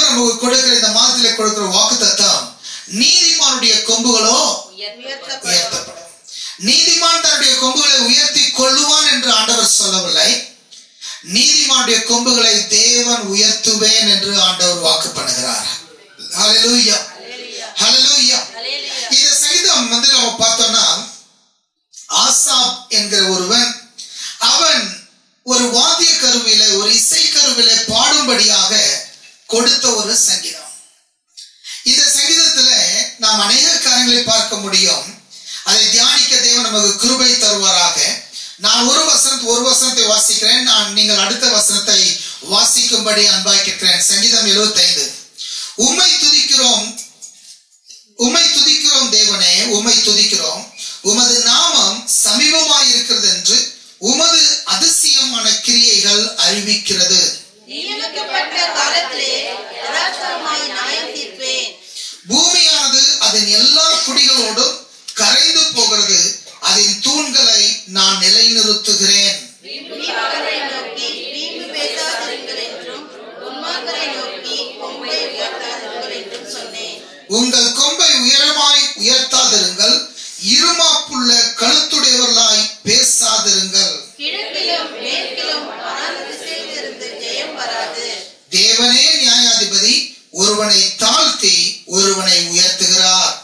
ஆண்டவர் நமக்கு கொடுக்கிற இந்த மாதத்திலே கொடுக்கிற வாக்குத்தத்தம், நீதிமானுடைய கொம்புகளோ உயர்த்தப்படும். நீதிமான் தன்னுடைய கொம்புகளை உயர்த்தி கொள்ளுவான் என்று ஆண்டவர் சொல்லவில்லை. நீதிமானுடைய கொம்புகளை தேவன் உயர்த்துவேன் என்று ஆண்டவர் வாக்கு பண்ணுகிறார். ஹல்லேலூயா, ஹல்லேலூயா. இந்த சங்கீதம் நம்ம பார்த்தோம்னா, ஆசாப் என்கிற ஒருவன், அவன் ஒரு வாத்திய கருவியில, ஒரு இசை கருவியில பாடும்படியாக கொடுத்த ஒரு சங்கீதம். இந்த சங்கீதத்துல நாம் அநேக காரியங்களை பார்க்க முடியும். அதை தியானிக்க தேவன் நமக்கு கிருபை தருவாராக. நான் ஒரு வசனத்தை வாசிக்கிறேன். நீங்கள் அடுத்த வசனத்தை வாசிக்கும்படி அன்பாய் கேட்கிறேன். சங்கீதம் 75. உம்மை துதிக்கிறோம் தேவனே, உம்மை துதிக்கிறோம். உமது நாமம் சமீபமாய் இருக்கிறது என்று உமது அதிசயமான கிரியைகள் அறிவிக்கிறது. பூமியானது அதன் எல்லா குடிகளோடும் கரைந்து போகிறது. அதன் தூண்களை நான் நிலைநிறுத்துகிறேன். உங்கள் கொம்பை உயரமாய் உயர்த்தாதிருங்கள், இருமாப்புள்ள கழுத்துடையவர்களாய் பேசாதிருங்கள். தேவனே நியாயாதிபதி, ஒருவனை தாழ்த்தி ஒருவனை உயர்த்துகிறார்.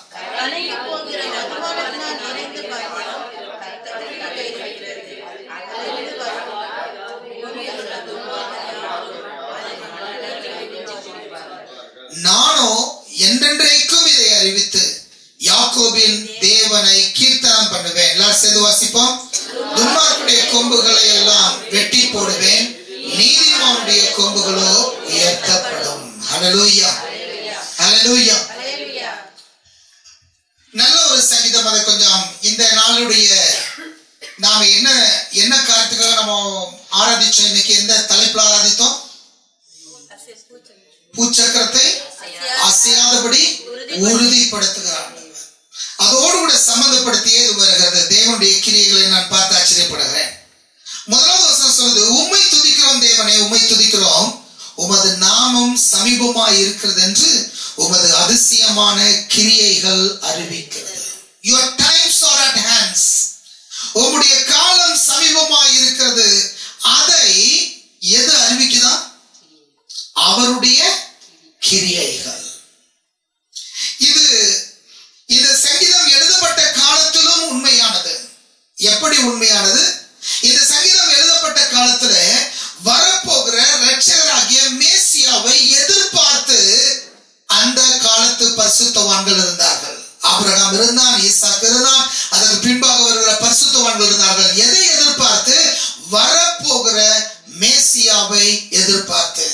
நானோ என்றென்றைக்கும் இதை அறிவித்து யாக்கோபின் தேவனை கீர்த்தனம் பண்ணுவேன். எல்லாரும் சேர்ந்து வாசிப்போம். துன்மார்க்குடைய கொம்புகளை எல்லாம் வெட்டி போடுவேன், நீதிமானுடைய கொம்புகளோ உயர்த்தப்படும். ஹல்லேலூயா, ஹல்லேலூயா. நல்ல ஒரு சங்கீதம். அதை கொஞ்சம் இந்த நாளுடைய நாம என்ன காரியத்துக்காக நம்ம ஆராதிச்சோம்? இன்னைக்கு எந்த தலைப்புல ஆராதித்தோம்? பூச்சக்கரத்தை அசையாதபடி உறுதிப்படுத்துகிறார். அதோடு கூட சம்பந்தப்படுத்தியே இது வருகிறது. தேவனுடைய கிரியைகளை நான் பார்த்து ஆச்சரியப்படுகிறேன். முதலாவது வசனம் சொல்லுது, உம்மை துதிக்கிறோம் தேவனே, உம்மை துதிக்கிறோம். உமது நாமம் சமீபமாய் இருக்கிறது என்று உமது அதிசயமான கிரியைகள் அறிவிக்கிறது. Your times are at hands. உம்முடைய காலம் சமீபமாய் இருக்கிறது. அதை எது அறிவிக்குதா? அவருடைய கிரியைகள். இந்த சங்கீதம் எழுதப்பட்ட காலத்திலும் உண்மையானது. எப்படி உண்மையானது? இந்த சங்கீதம் எழுதப்பட்ட காலத்துல வரப்போகிற இரட்சகராகிய மேசியாவை எதிர்பார்த்து அந்த காலத்து பரிசுத்தவான்கள் இருந்தார்கள். ஆபிரகாம் இருந்தான், ஈசாக்கு இருந்தான், அதற்கு பின்பாக வருகிற பரிசுத்தவான்கள் இருந்தார்கள். எதை எதிர்பார்த்து? வரப்போகிற மேசியாவை எதிர்பார்த்து,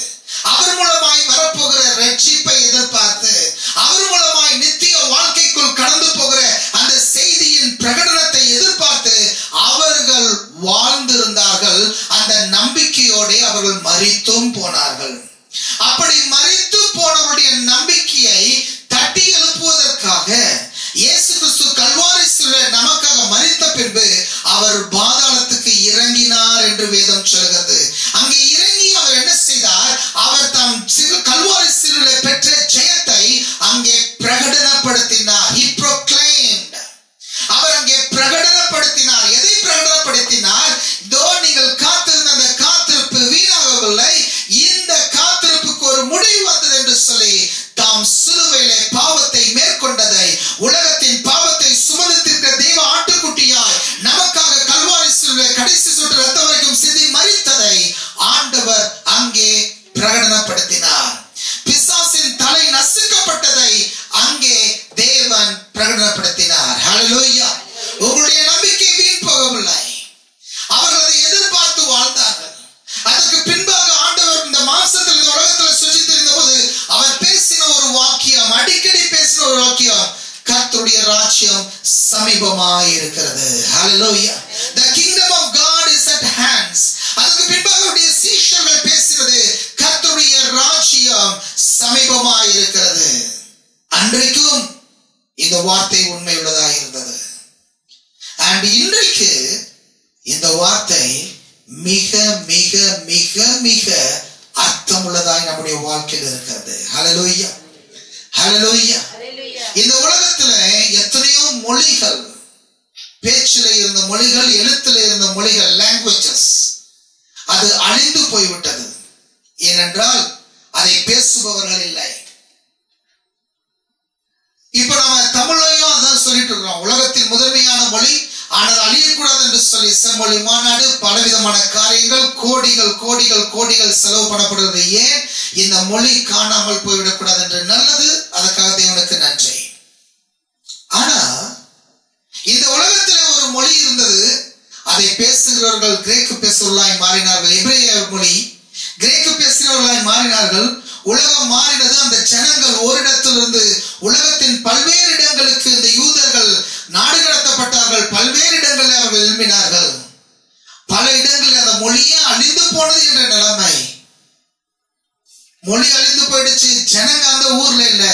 அவர் மூலமாய் வரப்போகிற ரட்சிப்பை எதிர்பார்த்து, அவர் மூலமாய் நித்திய வாழ்க்கைக்குள் கடந்து போகிற அந்த செய்தியின் பிரகடனத்தை எதிர்பார்த்து அவர்கள் வாழ்ந்திருந்தார்கள். அந்த நம்பிக்கையோடு அவர்கள் மரித்தும் போனார்கள். அப்படி மரித்து போனவருடைய நம்பிக்கையை தட்டி எழுப்புவதற்காக இயேசு கிறிஸ்து கல்வாரி சிலுவையில் நமக்காக மரித்த பின்பு அவர் பாதாளத்துக்கு இறங்கினார் என்று வேதம் சொல்கிறது. அங்கே இறங்கி அவர் என்ன செய்தார்? அவர் தம் கல்வாரி சிலுவையில் பெற்ற ஜெயத்தை அங்கே பிரகடனப்படுத்தினார். He proclaimed. அவர் அங்கே பிரகடனப்படுத்தினார். எதை பிரகடனப்படுத்தினார்? இதோ நீங்கள் காத்திருந்த அந்த காத்திருப்பு வீணாகவில்லை, இந்த காத்திருப்புக்கு ஒரு முடிவு வந்தது என்று சொல்லி தாம் சிலுவையிலே பாவத்தை மேற்கொண்டதை, உலகத்தின் பாவத்தை சுமந்து தீர்க்கிற தெய்வ ஆட்டுக்குட்டியாய் நமக்காக கல்வாரி சிலுவையில் கடைசி சொட்டு ரத்தம் வரைக்கும் சிந்தி மரித்ததை ஆண்டவர் அங்கே பிரகடனப்படுத்தினார். பிசாசின் தலை நசுக்கப்பட்டதை அங்கே தேவன் பிரகடனப்படுத்தினார். ஹல்லேலூயா. உங்களுடைய நம்பிக்கை வீண் போகவில்லை. அவர்கள் அதை எதிர்பார்த்து வாழ்ந்தார்கள். அதற்கு பின்பாக ஆண்டவர் இந்த மாம்சத்தில் இந்த உலகத்தில் சுற்றித்திருந்த போது அவர் பேசின ஒரு வாக்கியம், அடிக்கடி பேசின ஒரு வாக்கியம், கர்த்தருடைய ராஜ்யம் சமீபமாய் இருக்கிறது. ஹல்லேலூயா. The kingdom of God is at hands. அதுக்கு பின்பாக அவருடைய சீஷர்கள் பேசினது, கர்த்தருடைய ராஜ்யம் சமீபமாய் இருக்கிறது. அன்றைக்கும் இந்த வார்த்தை உண்மை உள்ளதாக இருந்தது. and இன்றைக்கு இந்த வார்த்தை மிக மிக மிக மிக அர்த்தம் உள்ளதாய் நம்முடைய வாழ்க்கையில் இருக்கிறது. ஹல்லேலூயா, ஹல்லேலூயா. இந்த உலகத்துல எத்தனையோ மொழிகள், பேச்சில இருந்த மொழிகள், எழுத்துல இருந்த மொழிகள், லாங்குவேஜஸ், அது அழிந்து போய்விட்டது. ஏனென்றால் அதை பேசுபவர்கள் இல்லை. இப்ப நம்ம தமிழையும் அதான் சொல்லிட்டு இருக்கிறோம், உலகத்தின் முதன்மையான மொழி, ஆனால் அழியக்கூடாது என்று சொல்லி செம்மொழி மாநாடு, பலவிதமான காரியங்கள், கோடிகள் கோடிகள் கோடிகள் செலவு பண்ணப்படுகிறது. ஏன்? இந்த மொழி காணாமல் போய்விடக்கூடாது என்று. நல்லது, அதுக்காக தேவனுக்கு நன்றி. ஆனா இந்த உலகத்திலே ஒரு மொழி இருந்தது, அதை பேசுகிறவர்கள் கிரேக்கு பேசுகிறவர்களாய் மாறினார்கள். எபிரேய மொழி கிரேக்கு பேசுகிறவர்களாய் மாறினார்கள். உலகம் மாறினது. அந்த ஜனங்கள் ஓரிடத்திலிருந்து உலகத்தின் பல்வேறு இடங்களுக்கு இந்த யூதர்கள் நாடு கடத்தப்பட்டார்கள். பல்வேறு இடங்களில் அவர்கள் எழுப்பினார்கள். பல இடங்களில் அந்த மொழியே அழிந்து போனது என்ற நிலைமை. மொழி அழிந்து போயிடுச்சு, ஜனங்க அந்த ஊர்ல இல்ல.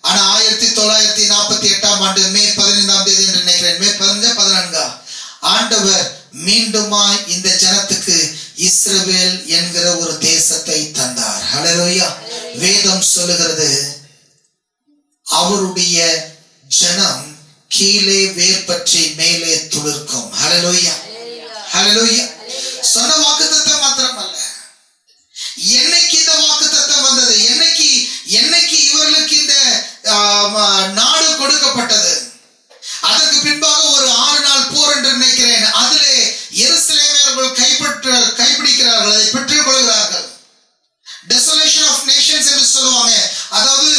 ஆனா 1948 ஆண்டு மே 15 என்று நினைக்கிறேன், மே 15 ஆண்டவர் மீண்டுமாய் இந்த ஜனத்துக்கு இஸ்ரவேல் என்கிற ஒரு தேசத்தை தந்தார். ஹல்லேலூயா. வேதம் சொல்லுகிறது, அவருடைய ஜனம் கீழே வேர் பற்றி மேலே துளிர்க்கும். ஹல்லேலூயா, ஹல்லேலூயா. சொன்ன வாக்குத்தத்தம் மாத்திரமல்ல, என்னைக்கு இந்த வாக்குத்தத்தம் வந்தது, என்னைக்கு இவர்களுக்கு இந்த நாடு கொடுக்கப்பட்டது, அதற்கு பின்பாக ஒரு 6 நாள் போர் என்று நினைக்கிறேன். அதிலே எருசலேமை அவர்கள் கைப்பிடிக்கிறார்கள், அதை பெற்றுக் கொள்கிறார்கள். டெசோலேஷன் ஆஃப் நேஷன்ஸ் என்று சொல்லுவாங்க. அதாவது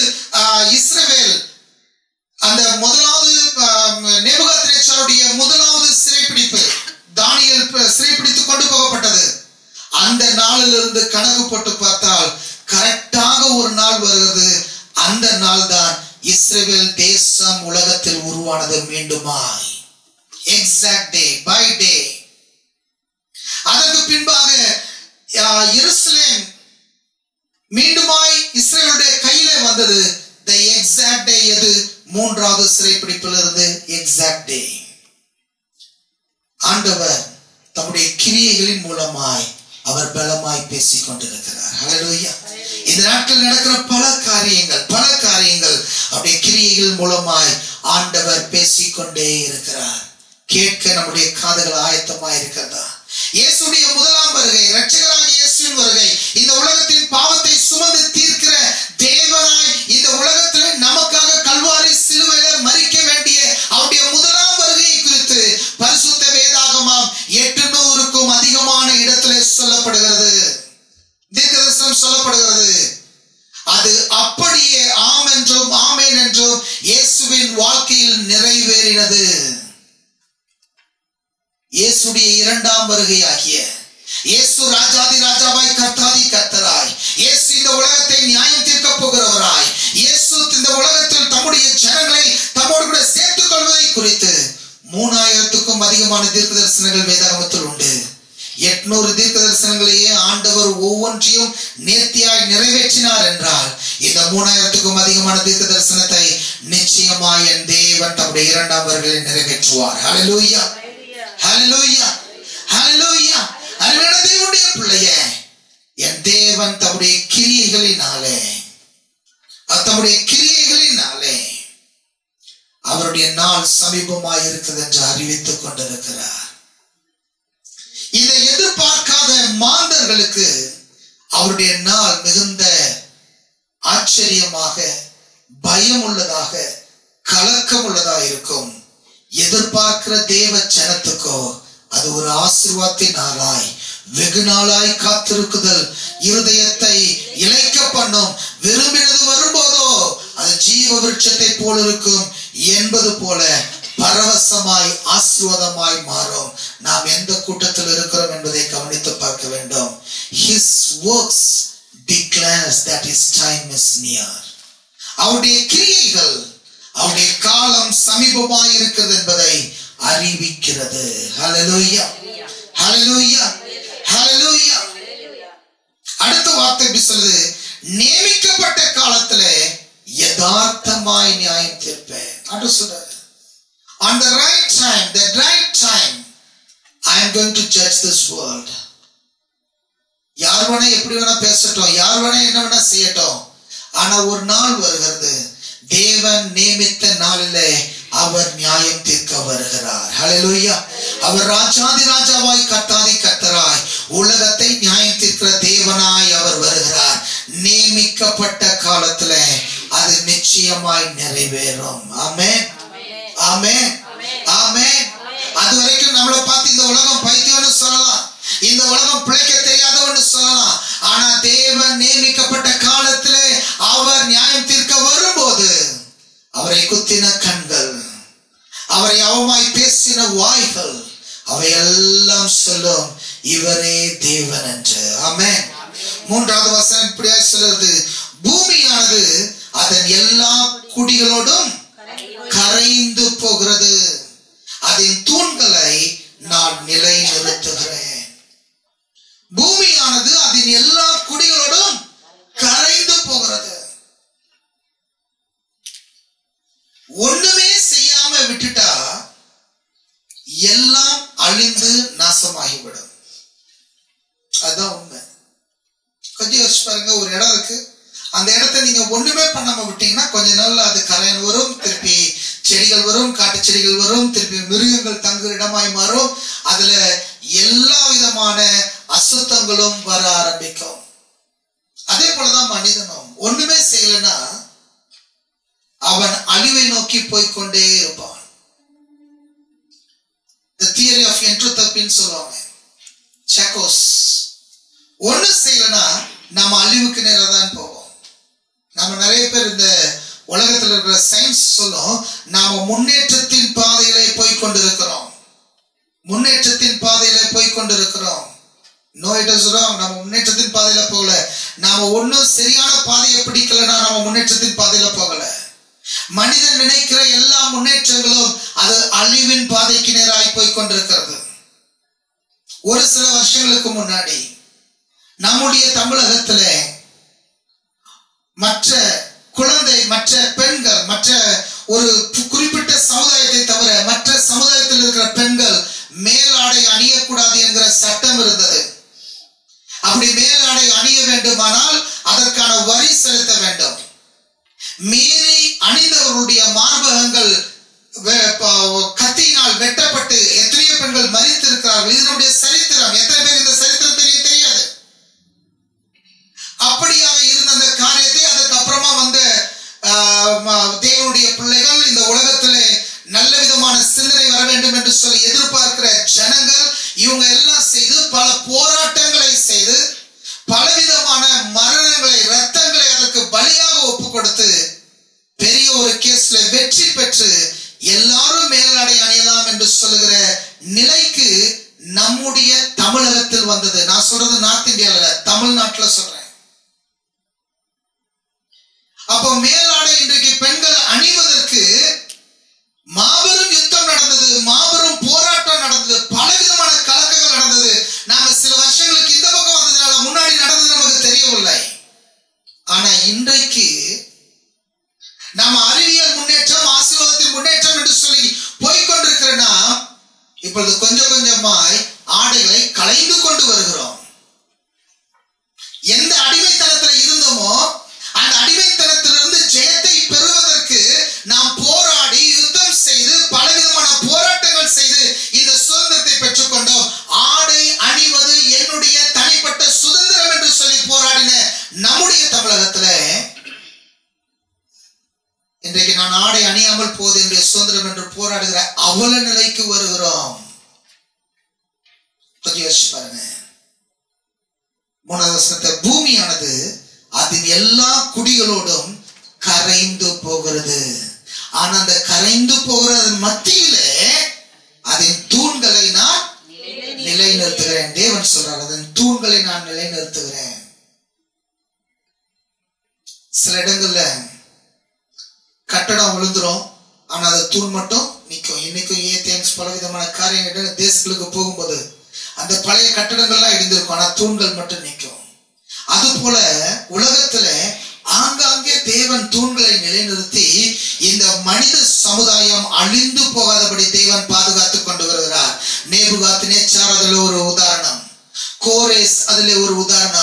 இஸ்ரவேல் அந்த முதலாவது நேபுகாத்நேச்சாருடைய முதலாவது சிறைப்பிடிப்பு, தானியேல் சிறைப்பிடித்து கொண்டு போகப்பட்டது. அந்த நாளிலிருந்து கணக்கு போட்டு பார்த்தால் கரெக்டாக ஒரு நாள் வருகிறது. அந்த நாள் தான் இஸ்ரவேல் தேசம் உலகத்தில் உருவானது மீண்டுமாய். Exact day by day. அதற்கு பின்பாக எருசலேம் மீண்டுமாய் இஸ்ரவேலுடைய கையிலே வந்தது. the exact day எது? மூன்றாவது சிறைப்பிடிப்பிலிருந்து எக்ஸாக்ட் டே. ஆண்டவர் தம்முடைய கிரியைகளின் மூலமாய் அவர் பலமாய் பேசிக் கொண்டிருக்கிறார். ஹல்லேலூயா. இந்த நாட்கள் நடக்கிற பல காரியங்கள் அவருடைய கிரியைகள் மூலமாய் ஆண்டவர் பேசிக்கொண்டே இருக்கிறார். கேட்க நம்முடைய காதுகள் ஆயத்தமாய் இருக்கிறதா? இயேசுடைய முதலாம் வருகை, இரட்சகராகிய இயேசுவின் வருகை, இந்த உலகத்தின் பாவத்தை சுமந்து தீர்க்கிற தேவனாய் இந்த உலகத்தில் நமக்காக கல்வாரி சிலுவையில மரிக்க வேண்டிய அவருடைய முதலாம் வருகையை குறித்து பரிசுத்த வேதாகமம் 800க்கும் அதிகமான இடத்திலே சொல்லப்படுகிறது, தீர்க்கதரிசனம் சொல்லப்படுகிறது. அது அப்படியே ஆம் என்றும் ஆமேன் என்றும் இயேசுவின் வாழ்க்கையில் நிறைவேறினது. இயேசுடைய இரண்டாம் வருகையாகிய இயேசு ராஜாதி ராஜாவாய் கர்த்தாதி கர்த்தராய், இயேசு இந்த உலகத்தை நியாயம் தீர்க்க போகிறவராய், இயேசு இந்த உலகத்தில் தம்முடைய ஜனங்களை தம்மோடு கூட சேர்த்துக் கொள்வதை குறித்து 3000க்கும் அதிகமான தீர்க்க தரிசனங்கள் வேதாகமத்தில் உண்டு. 800 தீர்க்க தரிசனங்களையே ஆண்டவர் ஒவ்வொன்றையும் நேர்த்தியாய் நிறைவேற்றினார் என்றால் இந்த 3000க்கும் அதிகமான தீர்க்க தரிசனத்தை நிச்சயமாய் என் தேவன் தம்முடைய இரண்டாம் வருகையை நிறைவேற்றுவார். ஹல்லேலூயா, ஹல்லேலூயா, ஹல்லேலூயா. அருமையான தேவனுடைய பிள்ளையே, என் தேவன் தம்முடைய கிரியைகளினாலே அவருடைய நாள் சமீபமாய் இருக்கிறது என்று அறிவித்துக் கொண்டிருக்கிறார். இதை எதிர்பார்க்காத மாந்தர்களுக்கு அவருடைய நாள் மிகுந்த ஆச்சரியமாக, பயம் உள்ளதாக, கலக்கம் உள்ளதாக இருக்கும். எதிர்பார்க்கிற தேவ ஜனத்துக்கோ அது ஒரு ஆசீர்வாதத்தின் நாளாய், வெகு நாளாய் காத்திருக்குதல் இருதயத்தை இளைக்க பண்ணும். விரும்பினது வரும்போதோ அது ஜீவ விருட்சத்தை போல இருக்கும் என்பது போல பரவசமாய் ஆசீர்வாதமாய் மாறும். நாம் எந்த கூட்டத்தில் இருக்கிறோம் என்பதை கவனித்து பார்க்க வேண்டும். His works declares that his time is near. அவருடைய கிரியைகள், அவருடைய காலம் சமீபமாய் இருக்கிறது என்பதை அறிவிக்கிறது. ஹல்லேலூயா, ஹல்லேலூயா, ஹல்லேலூயா. அடுத்த வார்த்தை எப்படி சொல்லுது? நியமிக்கப்பட்ட காலத்திலே யதார்த்தமாய் நியாயம் தீர்ப்பேன். அது சொல்றாரு. On the right time, I am going to judge this world. யார் வேணா எப்படி வேணா பேசட்டும், யார் வேணா என்ன வேணா செய்யட்டும். ஆனா ஒரு நாள் வருகிறது, தேவன் நியமித்த நாளிலே அவர் நியாயம் தீர்க்க வருகிறார். ஹல்லேலூயா. அவர் ராஜாதி ராஜாவாய் கர்த்தாதி கர்த்தராய் உலகத்தை நியாயம் தீர்க்கிற தேவனாய் அவர் வருகிறார். நியமிக்கப்பட்ட காலத்துல அது நிச்சயமாய் நிறைவேறும். ஆமென், ஆமென், ஆமென். அது வரைக்கும் நம்மளை பார்த்து இந்த உலகம் பைத்தியம்னு சொல்லலாம், இந்த உலகம் பிழைக்க தெரியாதவன்னு சொல்லலாம். ஆனா தேவன் நியமிக்கப்பட்ட காலத்திலே அவர் நியாயம் தீர்க்க வரும்போது அவரை குத்தின கண்கள், அவரை அவமாய் பேசின வாய்கள், அவையெல்லாம் சொல்லும் இவரே தேவன் என்று. ஆமென். மூன்றாவது வசனம் இப்படியா சொல்றது, பூமியானது அதன் எல்லா குடிகளோடும் கரைந்து போகிறது, அதன் தூண்களை நான் நிலை நிறுத்துகிறேன். பூமியானது அதன் எல்லா குடிகளோடும் கரைந்து போகிறது. ஒண்ணுமே செய்யாம விட்டுட்டா எல்லாம் அழிந்து நாசமாகிவிடும். அதுதான் உண்மை. கொஞ்சம் யோசிச்சு பாருங்க, ஒரு இடம் இருக்கு, அந்த இடத்தை நீங்க ஒண்ணுமே பண்ணாம விட்டீங்கன்னா கொஞ்ச நாள்ல அது கரையான் வரும், திருப்பி செடிகள் வரும், காட்டு செடிகள் வரும், திருப்பி மிருகங்கள் தங்குற இடமாய் மாறும், அதுல எல்லா விதமான அசுத்தங்களும் வர ஆரம்பிக்கும். அதே போலதான் மனிதனும் ஒண்ணுமே செய்யலன்னா அவன் அழிவை நோக்கி போய்கொண்டே இருப்பான். The theory of entropy சொல்லுவாங்க, சாக்கோஸ். ஒண்ணு செய்யலன்னா நம்ம அழிவுக்கு நேரா தான் போவோம். நம்ம நிறைய பேர் இந்த உலகத்தில் இருக்கிற சயின்ஸ் சொல்லும், நாம முன்னேற்றத்தின் பாதையிலே போய்கொண்டிருக்கிறோம், முன்னேற்றத்தின் பாதையில போய்கொண்டிருக்கிறோம். No, it is wrong. நம்ம முன்னேற்றத்தின் பாதையில போகல. நாம ஒன்னும் சரியான பாதையை பிடிக்கலன்னா நம்ம முன்னேற்றத்தின் பாதையில போகல. மனிதன் நினைக்கிற எல்லா முன்னேற்றங்களும் அது அழிவின் பாதைக்கு நேராய் போய்கொண்டிருக்கிறது. ஒரு சில வருஷங்களுக்கு முன்னாடி நம்முடைய தமிழகத்துல மற்ற குழந்தை, மற்ற பெண்கள், மற்ற ஒரு குறிப்பிட்ட சமுதாயத்தை தவிர மற்ற சமுதாயத்தில் இருக்கிற பெண்கள் மேலாடை அணியக்கூடாது என்கிற சட்டம் இருந்தது. அப்படி மேலாடை அணிய வேண்டுமானால் அதற்கான வரி செலுத்த வேண்டும். மீறி அணிந்தவர்களுடைய மார்பகங்கள் கத்தியினால் வெட்டப்பட்டு எத்தனையோ பெண்கள் மரித்திருக்கிறார்கள். இது நம்முடைய சரித்திரம். எத்தனை பேர் இந்த சரித்திரம் தெரியாது. அப்படியாக இருந்த அந்த காரியத்தை அதற்கு அப்புறமா வந்த தேவனுடைய பிள்ளைகள் இந்த உலகத்திலே நல்ல விதமான சிந்தனை வர வேண்டும் என்று சொல்லி எதிர்பார்க்கிற ஜனங்கள் இவங்க எல்லாம் செய்து பல போராட்டங்களை செய்து பலவிதமான மரணங்களை, ரத்தங்களை அதற்கு பலியாக ஒப்பு கொடுத்து பெரிய ஒரு கேஸ்ல வெற்றி பெற்று எல்லாரும் மேலாடை அணியலாம் என்று சொல்லுகிற நிலைக்கு நம்முடைய தமிழகத்தில் வந்தது. நான் சொல்றது நார்த் இந்தியால, தமிழ்நாட்டில் சொல்றேன். அப்போ மேலாடை இன்றைக்கு பெண்கள் அணிவதற்கு மாபெரும் யுத்தம் நடந்தது, மாபெரும் போராட்டம் நடந்தது, பலவிதமான கலக்கங்கள் நடந்தது. நாம சில வருஷங்களுக்கு இந்த பக்கம் வந்ததுனால முன்னாடி நடந்தது நமக்கு தெரியவில்லை. ஆனா இன்றைக்கு நம்ம அறிவியல் முன்னேற்றம், ஆசீர்வாதத்தின் முன்னேற்றம் என்று சொல்லி போய்கொண்டிருக்கிறனா இப்பொழுது கொஞ்சம் கொஞ்சமாய் ஆடைகளை களைந்து கொண்டு வருகிறோம். எந்த அடிமைத்தனத்தில் இருந்தோமோ அந்த அடிமைத்தனத்திலிருந்து ஜெயத்தை பெறுவதற்கு நாம் போராடி யுத்தம் செய்து பலவிதமான போராட்டங்கள் செய்து இந்த சுதந்திரத்தை பெற்றுக்கொண்டோம். ஆடை அணிவது என்னுடைய தனிப்பட்ட சுதந்திரம் என்று சொல்லி போராடின நம்முடைய தமிழகத்துல இன்றைக்கு நான் ஆடை அணியாமல் போது என்னுடைய சுதந்திரம் என்று போராடுகிற அவல நிலைக்கு வருகிறோம். யோசிச்சு பாருங்க. மூணாவது வசனத்தை, பூமியானது அதன் எல்லா குடிகளோடும் கரைந்து போகிறது, ஆனா அந்த கரைந்து போகிறது மத்தியிலே அதன் தூண்களை நான் நிலைநிறுத்துகிறேன். தேவன் சொல்றார், அதன் தூண்களை நான் நிலைநிறுத்துகிறேன். சில இடங்கள்ல கட்டடம் விழுந்துரும், ஆனா அது தூண் மட்டும் நிற்கும். இன்னைக்கும் ஏதேன்ஸ் பல விதமான காரியங்கள் தேசங்களுக்கு போகும்போது அந்த பழைய கட்டடங்கள்லாம் இடிந்திருக்கும், ஆனா தூண்கள் மட்டும் நிற்கும். அது போல உலகத்துல ஆங்காங்கே தேவன் தூண்களை நிலைநிறுத்தி இந்த மனித சமுதாயம் அழிந்து போகாதபடி தேவன் பாதுகாத்துக் கொண்டு வருகிறார். நேபுகாத்நேச்சார் அதுல ஒரு உதாரணம், கோரேஸ் அதுல ஒரு உதாரணம்.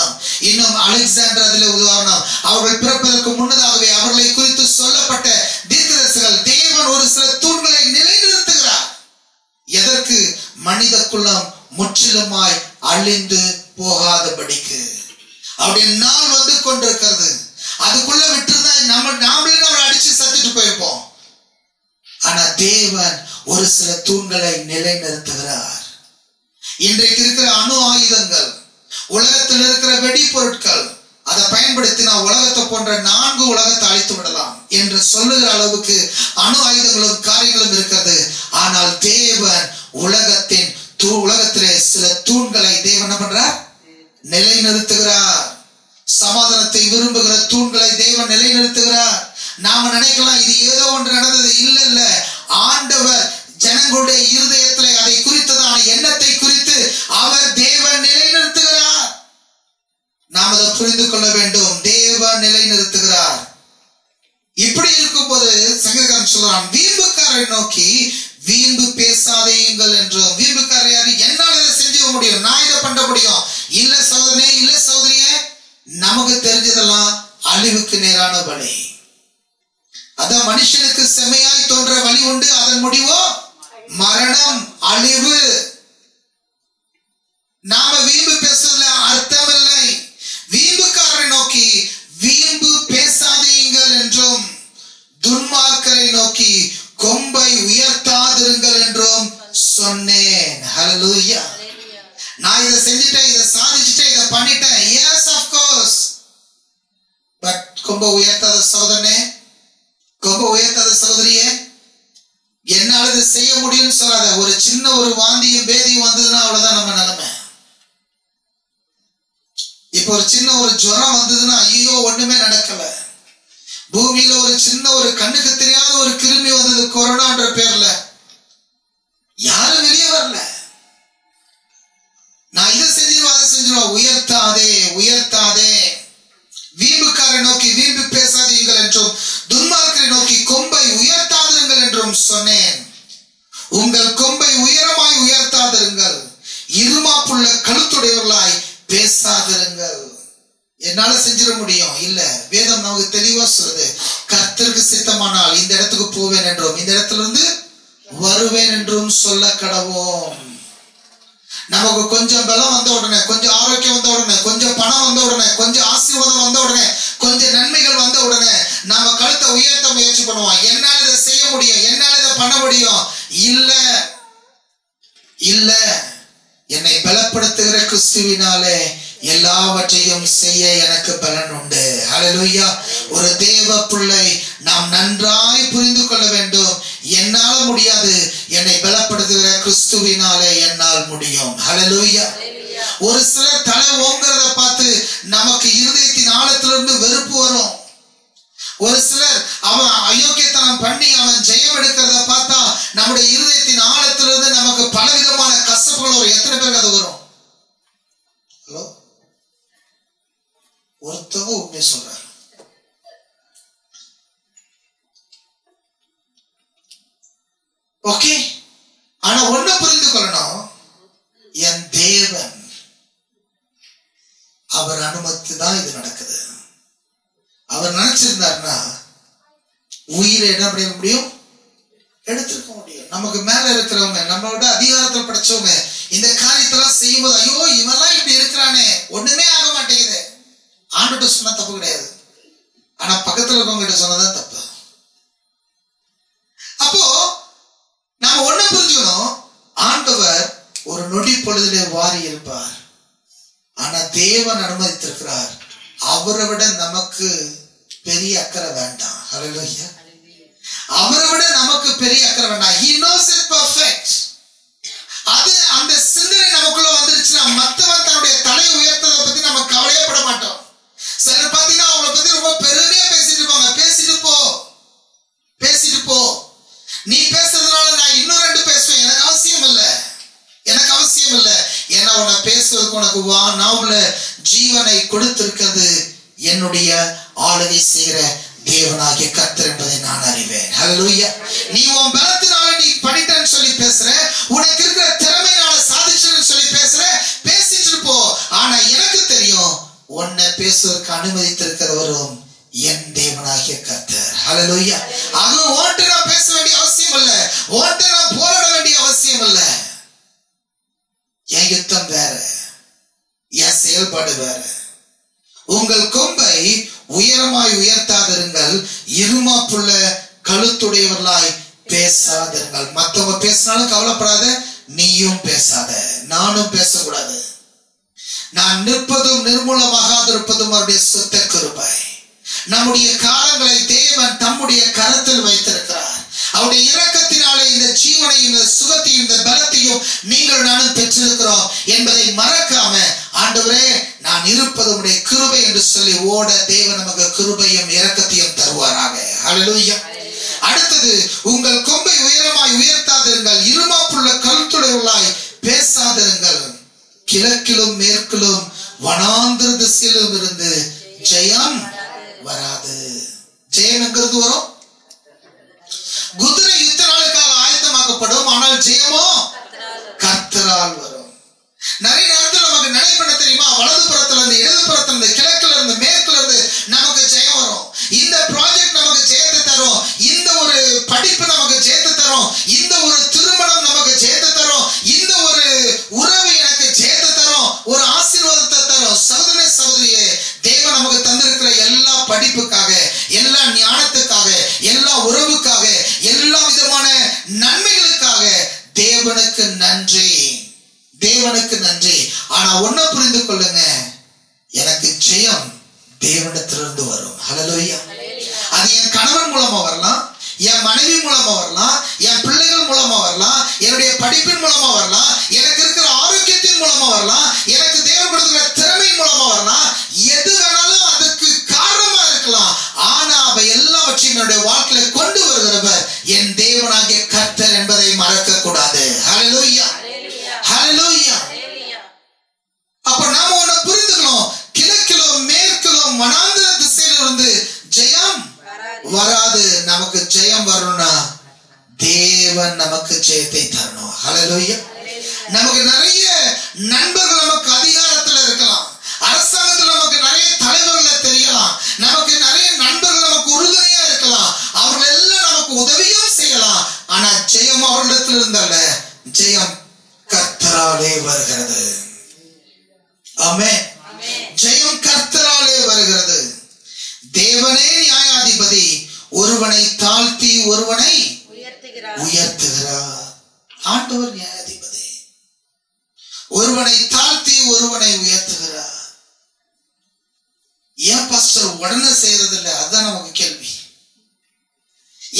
பிறப்பதற்கு முன்னதாகவே அவர்களை குறித்து சொல்லப்பட்ட தீர்க்கதரிசிகள் தேவன் ஒரு சில தூண்களை நிலைநிறுத்துகிறார். எதற்கு? மனித குலம் முற்றிலுமாய் அழிந்து போகாதபடிக்கு. அவருடைய நாள் வந்து கொண்டிருக்கிறது. அதுக்குள்ள விட்டுருந்தா நாமளே நம்மளை அடிச்சு சத்துட்டு போயிருப்போம். ஆனா தேவன் ஒரு சில தூண்களை நிலைநிறுத்துகிறார். இன்றைக்கு இருக்கிற அணு ஆயுதங்கள், உலகத்தில் இருக்கிற வெடி பொருட்கள், அதை பயன்படுத்தினா உலகத்தை போன்ற 4 உலகத்தை அழித்து விடலாம் என்று சொல்லுகிற அளவுக்கு அணு ஆயுதங்களும் காரியங்களும் இருக்கிறது. ஆனால் தேவன் உலகத்திலே சில தூண்களை தேவன் என்ன பண்றார்? நிலைநிறுத்துகிறார். சமாதானத்தை விரும்புகிற தூண்களை தேவன் நிலைநிறுத்துகிறார். நாம நினைக்கலாம் இது ஏதோ ஒன்று நடந்தது. இல்ல, ஆண்டவர் ஜனங்களுடைய இருதயத்திலே அதை குறித்ததான எண்ணத்தை குறித்து அவர் தேவன் நிலைநிறுத்துகிறார். நாம் அதை புரிந்து கொள்ள வேண்டும். தேவன் நிலைநிறுத்துகிறார். இப்படி இருக்கும்போது சங்கீதக்காரன் சொல்றான், வீம்புக்காரரை நோக்கி வீம்பு பேசாதேயுங்கள் என்றும். வீம்புக்காரர் யாரு? என்னால் இதை செஞ்ச முடியும், நான் இதை பண்ண முடியும். இல்ல சகோதரனே, இல்ல சகோதரிய, நமக்கு தெரிஞ்சதெல்லாம் அழிவுக்கு நேரான வழி. அதான் மனுஷனுக்கு செம்மையாய் தோன்ற வழி உண்டு, அதன் முடிவோ மரணம், அழிவு. நாம வீம்பு பேசுவதில் அர்த்தம் இல்லை. வீம்புக்காரரை நோக்கி வீம்பு பேசாதீங்கள் என்றும், துன்மார்க்கரை நோக்கி கொம்பை உயர்த்தாதிருங்கள் என்றும் சொன்னேன். ஹல்லேலூயா. நான் இதை செஞ்சுட்டேன், இதை சாதிச்சுட்டேன், இதை பண்ணிட்டேன். Yes of course. பட் கொம்பை உயர்த்தாத சகோதரனே, கொம்பை உயர்த்தாத சகோதரியே, என்னால இதை செய்ய முடியும்னு சொல்லாத. ஒரு சின்ன ஒரு வாந்தியும் பேதியும் வந்ததுன்னா அவ்வளவுதான் நம்ம நிலைமை. இப்ப ஒரு சின்ன ஒரு ஜுரம் வந்ததுன்னா ஐயோ ஒண்ணுமே நடக்கல. பூமியில ஒரு சின்ன ஒரு கண்ணுக்கு தெரியாத ஒரு கிருமி வந்தது கொரோனான்ற பேர்ல, யாரும் வெளியே வரல. நான் இதை செஞ்சிருவா அதை செஞ்சிருவா. உயர்த்தாதே, உயர்த்தாதே. வீம்புக்காரை நோக்கி வீம்பு பேசாதீங்கள் என்றும், துன்மார்க்கரை நோக்கி கொம்பை உயர்த்தாதிருங்கள் என்றும் சொன்னேன். உங்கள் கொம்பை உயரமாய் உயர்த்தாதிருங்கள், இருமாப்புள்ள கழுத்துடையவர்களாய் பேசாதிருங்கள். என்னால செஞ்சிட முடியும் இல்ல. வேதம் நமக்கு தெளிவா சொல்லுது, கர்த்தருக்கு சித்தமானால் இந்த இடத்துக்கு போவேன் என்றும் இந்த இடத்துல இருந்து வருவேன் என்றும் சொல்ல கடவோம். நமக்கு கொஞ்சம் பலம் வந்த உடனே, கொஞ்சம் ஆரோக்கியம் வந்த உடனே, கொஞ்சம் பணம் வந்த உடனே, கொஞ்சம் ஆசீர்வாதம் வந்த உடனே, கொஞ்சம் நன்மைகள் வந்த உடனே நாம கழுத்தை உயர்த்த முயற்சி பண்ணுவோம். என்னால இதை செய்ய முடியும், என்னால இதை பண்ண முடியும். இல்ல இல்ல, என்னை பலப்படுத்துகிற கிறிஸ்துவினாலே எல்லாவற்றையும் செய்ய எனக்கு பலன் உண்டு. ஹல்லேலூயா. ஒரு தேவ பிள்ளை நாம் நன்றாய் புரிந்து கொள்ள வேண்டும். என்னால முடியாது, என்னை பலப்படுத்துகிற கிறிஸ்துவினாலே என்னால் முடியும். ஹல்லேலூயா. ஒரு சிலர் தலை ஓங்குறத பார்த்து நமக்கு இருதயத்தின் ஆழத்திலிருந்து வெறுப்பு வரும். ஒரு சிலர் அவன் அயோக்கியத்தனம் பண்ணி அவன் ஜெயம் எடுக்கிறத பார்த்தா நம்முடைய இருதயத்தின் ஆழத்திலிருந்து நமக்கு பலவிதமான கசப்புகள் வரும். எத்தனை பேருக்கு அது வரும்? ஹலோ, ஒருத்தவங்க உண்மையை சொல்றாரு. ஓகே, ஆனா ஒண்ணு புரிந்து கொள்ளணும், என் தேவன் அவர் அனுமதி தான் இது நடக்குது. அவர் நினைச்சிருந்தாருன்னா உயிரை என்ன பண்ண முடியும்? எடுத்திருக்க முடியும். நமக்கு மேல இருக்கிறவங்க, நம்மளோட அதிகாரத்தில் படைச்சவங்க இந்த காரியத்தெல்லாம் செய்யும்போது ஐயோ இவெல்லாம் இப்படி இருக்கிறானே, ஒண்ணுமே ஆக மாட்டேங்குது. ஆண்டுகிட்ட சொன்னா தப்பு கிடையாது, ஆனா பக்கத்துல இருக்கவங்க கிட்ட சொன்னதான் தப்பு. அப்போ நாம ஒண்ணு புரிஞ்சுக்கணும், ஆண்டவர் ஒரு நொடி பொழுதிலே வாரி இருப்பார். ஆனா தேவன் அனுமதித்திருக்கிறார். அவரை விட நமக்கு பெரிய அக்கறை வேண்டாம். ஹல்லேலூயா. அவரை விட நமக்கு பெரிய அக்கறை வேண்டாம். He knows it perfect. அது அந்த சிந்தனை நமக்குள்ள வந்துருச்சுன்னா மத்தவன் தன்னுடைய தலை உயர்த்ததை பத்தி நம்ம கவலையப்பட மாட்டோம். சிலர் பாத்தீங்கன்னா அவங்கள பத்தி ரொம்ப பெருமையா பேசிட்டு இருப்பாங்க. பேசிட்டு போ, பேசிட்டு போ. நீ பேசுறதுனால நான் இன்னும் 2 பேசுவேன், எனக்கு அவசியம் இல்லை, எனக்கு அவசியம் இல்லை. ஏன்னா உன்னை பேசுவதற்கு உனக்கு நாவுல ஜீவனை கொடுத்திருக்கிறது என்னுடைய ஆளுகை செய்கிற தேவனாகிய கர்த்தர் என்பதை நான் அறிவேன். ஹல்லேலூயா. நீ உன் பலத்தினால நீ படிட்டன்னு சொல்லி பேசுற, உனக்கு இருக்கிற திறமையினால சாதிச்சுன்னு சொல்லி பேசுற, பேசிட்டு போ. ஆனா எனக்கு தெரியும் உன்னை பேசுவதற்கு அனுமதித்திருக்கிறவரும் என் தேவனாகிய கர்த்தர். ஹல்லேலூயா. அது ஓட்டு நான் பேச வேண்டிய அவசியம் இல்ல, ஓட்டு நான் போராட வேண்டிய அவசியம் இல்ல. என் யுத்தம் வேற, என் செயல்பாடு வேற. உங்கள் கொம்பை உயரமாய் உயர்த்தாதிருங்கள், இருமாப்புள்ள கழுத்துடையவர்களாய் பேசாதிருங்கள். மற்றவங்க பேசினாலும் கவலைப்படாத, நீயும் பேசாத, நானும் பேசக்கூடாது. நான் நிற்பதும் நிர்மூலமாகாதிருப்பதும் அவருடைய சுத்த கிருபை. நம்முடைய காலங்களை தேவன் தம்முடைய கரத்தில் வைத்திருக்கிறார். அவருடைய இரக்கத்தினாலே இந்த ஜீவனையும் இந்த சுகத்தையும் இந்த பலத்தையும் நீங்கள் நானும் பெற்றிருக்கிறோம் என்பதை மறக்காம, ஆண்டவரே நான் இருப்பது உம்முடைய கிருபை என்று சொல்லி ஓட தேவன் நமக்கு கிருபையும் இரக்கத்தையும் தருவாராக. ஹல்லேலூயா. அடுத்தது, உங்கள் கொம்பை உயரமாய் உயர்த்தாதிருங்கள், இருமாப்புள்ள கழுத்துடையவர்களாய் பேசாதிருங்கள். கிழக்கிலும் மேற்கிலும் வனாந்திர திசையிலும் இருந்து ஜெயம் வராது. ஜெயம் எங்கிறது வரும்? குதிரை யுத்த நாளுக்காக ஆயத்தமாக்கப்படும், ஆனால் ஜெயமோ கர்த்தரால் வரும். நிறைய நேரத்தில் நமக்கு நினைப்பட தெரியுமா, வலது புறத்துல இருந்து இடது புறத்துல இருந்து கிழக்குல இருந்து மேற்குல இருந்து நமக்கு ஜெயம் வரும். இந்த ப்ராஜெக்ட் நமக்கு ஜெயத்தை தரும், இந்த ஒரு படிப்பு நமக்கு ஜெயத்தை தரும், இந்த ஒரு திருமணம் நமக்கு ஜெயத்தை தரும், இந்த ஒரு உறவு எனக்கு ஜெயத்தை தரும், ஒரு ஆசீர்வாதத்தை தரும். சகோதரனே சகோதரியே, தேவன் நமக்கு தந்திருக்கிற எல்லா படிப்புக்காக, எல்லா ஞானத்துக்காக, எல்லா உறவுக்காக, எல்லா விதமான நன்மைகளுக்காக தேவனுக்கு நன்றி, தேவனுக்கு நன்றி. ஆனா ஒன்ன புரிந்து கொள்ளுங்க, எனக்கு ஜெயம் தேவனிடத்திலிருந்து வரும். ஹல்லேலூயா. அது என் கணவன் மூலமா வரலாம், என் மனைவி மூலமா வரலாம், என் பிள்ளைகள் மூலமா வரலாம், என்னுடைய படிப்பின் மூலமா வரலாம், எனக்கு இருக்கிற ஆரோக்கியத்தின் மூலமா வரலாம், எனக்கு தேவன் கொடுக்கிற திறமை மூலமா வரலாம். எது வேணாலும் அதுக்கு காரணமா இருக்கலாம். ஆனா அவை எல்லாவற்றையும் என்னுடைய வாழ்க்கையில கொண்டு வருகிறவர் என் தேவனாகிய கர்த்தர் என்பதை மறக்க கூடாது. ஹல்லேலூயா. ஹல்லேலூயா. அப்ப நாம ஒண்ணு புரிந்துக்கணும், கிழக்கிலும் மேற்கிலும் வனாந்திர திசையிலிருந்து ஜெயம் வராது. நமக்கு ஜெயம் வரணும்னா தேவன் நமக்கு ஜெயத்தை தரணும். ஹல்லேலூயா. நமக்கு நிறைய நண்பர்கள் நமக்கு அதிகாரத்துல இருக்கலாம், அரசாங்கத்துல நமக்கு நிறைய தலைவர்களை தெரியலாம், நமக்கு நிறைய நண்பர்கள் நமக்கு உறுதுணையா இருக்கலாம், அவர்கள் எல்லாம் நமக்கு உதவியும் செய்யலாம். ஆனா ஜெயம் அவர்களிடத்தில் இருந்தல்ல, ஜெயம் கர்த்தராலே வருகிறது. ஆமென். ஜெயம் கர்த்தராலே வருகிறது. தேவனே நியாயாதிபதி, ஒருவனை தாழ்த்தி ஒருவனை உயர்த்துகிறார். ஆண்டவர் நியாயாதிபதி, ஒருவனை தாழ்த்தி ஒருவனை உயர்த்துகிறார். ஏன் பாஸ்டர் உடனே செய்யறது இல்லை? அதுதான் நமக்கு கேள்வி.